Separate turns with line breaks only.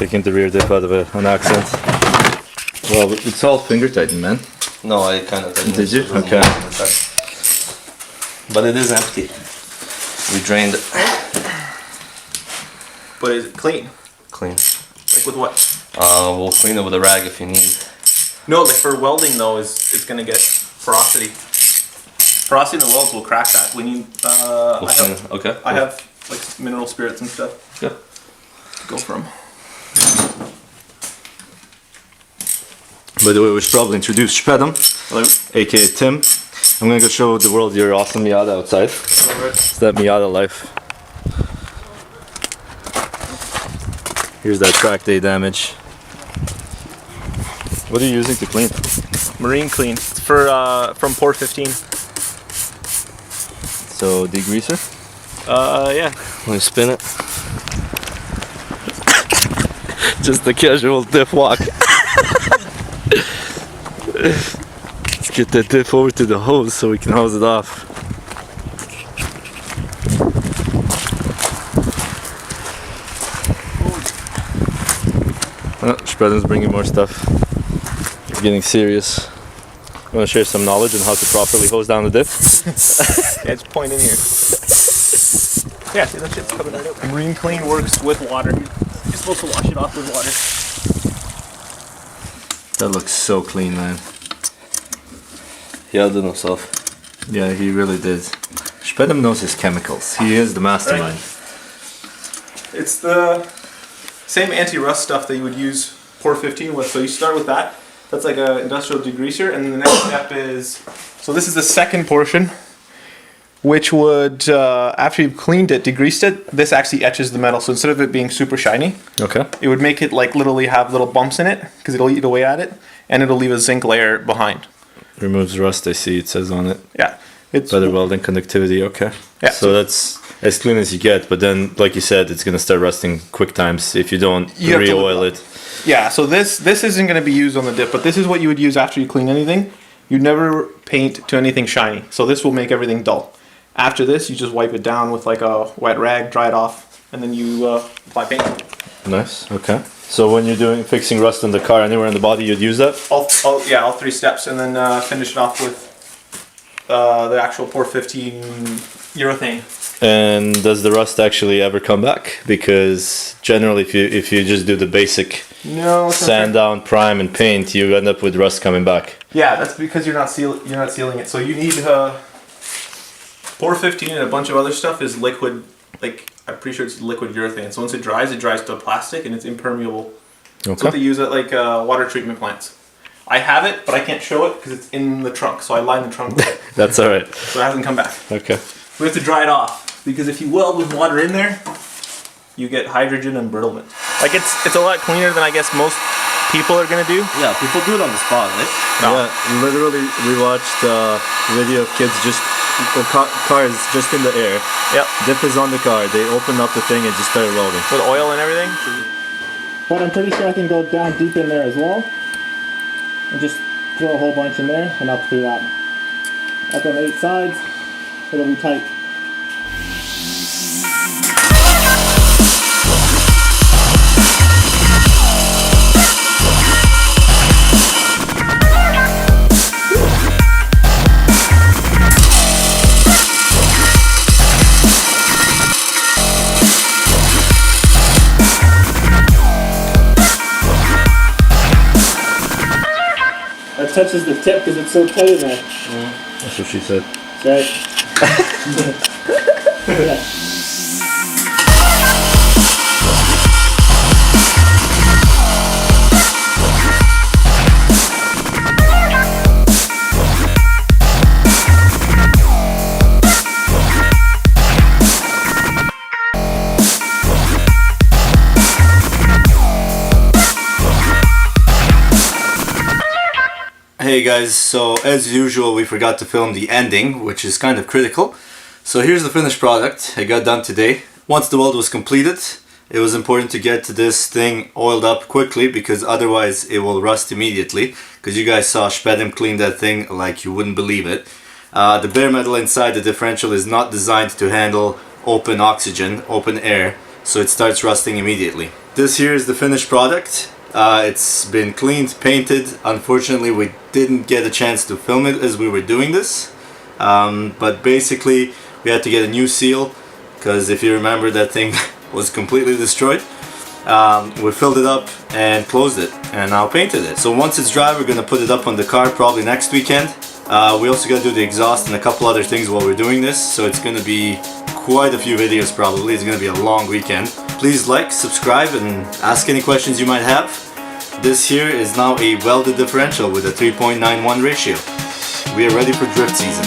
Taking the rear diff out of an accent. Well, it's all finger tightened, man.
No, I kind of tightened it.
Did you? Okay.
But it is empty. We drained it.
But is it clean?
Clean.
Like with what?
We'll clean it with a rag if you need.
No, like for welding though, it's gonna get porosity. Porosity in the welds will crack that. We need. I have like mineral spirits and stuff.
Yeah.
To go from.
By the way, we should probably introduce Shpedam, aka Tim. I'm gonna go show the world your awesome Miata outside. It's that Miata life. Here's that track day damage. What are you using to clean?
Marine clean. It's for from Port 15.
So degreaser?
Yeah.
Let me spin it.
Just a casual diff walk. Let's get that diff over to the hose so we can hose it off. Oh, Shpedam's bringing more stuff. We're getting serious. You want to share some knowledge on how to properly hose down the diff?
Yeah, just point in here. Yeah, see that shit's coming right out. Marine clean works with water. You're supposed to wash it off with water.
That looks so clean, man.
He outdid himself.
Yeah, he really did. Shpedam knows his chemicals. He is the mastermind.
Right. It's the same anti-rust stuff that you would use Port 15 with. So you start with that. That's like an industrial degreaser, and then the next step is. So this is the second portion, which would after you've cleaned it, degreased it. This actually etches the metal. So instead of it being super shiny,
Okay.
it would make it like literally have little bumps in it because it'll eat away at it, and it'll leave a zinc layer behind.
Removes rust, I see it says on it.
Yeah. It's
Better welding conductivity, okay.
Yeah.
So that's as clean as you get, but then, like you said, it's going to start rusting quick times if you don't
You have to
re-oil it.
Yeah, so this isn't going to be used on the dip, but this is what you would use after you clean anything. You never paint to anything shiny, so this will make everything dull. After this, you just wipe it down with like a wet rag, dry it off, and then you apply paint.
Nice, okay. So when you're fixing rust in the car anywhere in the body, you'd use that?
All 3 steps, and then finish it off with the actual Port 15 urethane.
And does the rust actually ever come back? Because generally, if you just do the basic sand down, prime, and paint, you end up with rust coming back.
Yeah, that's because you're not sealing it. So you need Port 15 and a bunch of other stuff is liquid. Like I'm pretty sure it's liquid urethane. So once it dries to plastic and it's impermeable.
Okay.
That's what they use at like water treatment plants. I have it, but I can't show it because it's in the trunk. So I line the trunk with it.
That's all right.
So it hasn't come back.
Okay.
We have to dry it off because if you weld with water in there, you get hydrogen embrittlement. Like it's a lot cleaner than I guess most people are gonna do.
Yeah, people do it on the spot, right?
No.
Yeah, literally, we watched a video of kids just the cars just in the air.
Yep.
Dip is on the car. They opened up the thing and just started welding.
With oil and everything.
But I'm pretty sure I can go down deep in there as well. And just throw a whole bunch in there and up through that. Up on 8 sides, it'll be tight. That touches the tip because it's so tight in there.
That's what she said.
Right. Yeah.
Hey guys, so as usual we forgot to film the ending, which is kind of critical. So here's the finished product. It got done today. Once the weld was completed, it was important to get this thing oiled up quickly because otherwise it will rust immediately. Because you guys saw Shpedam clean that thing like you wouldn't believe it. The bare metal inside the differential is not designed to handle open oxygen, open air, so it starts rusting immediately. This here is the finished product. It's been cleaned, painted. Unfortunately, we didn't get a chance to film it as we were doing this. But basically, we had to get a new seal because if you remember, that thing was completely destroyed. We filled it up and closed it and now painted it. So once it's dry, we're gonna put it up on the car probably next weekend. We also gotta do the exhaust and a couple other things while we're doing this, so it's gonna be quite a few videos probably. It's gonna be a long weekend. Please like, subscribe, and ask any questions you might have. This here is now a welded differential with a 3.91 ratio. We are ready for drift season.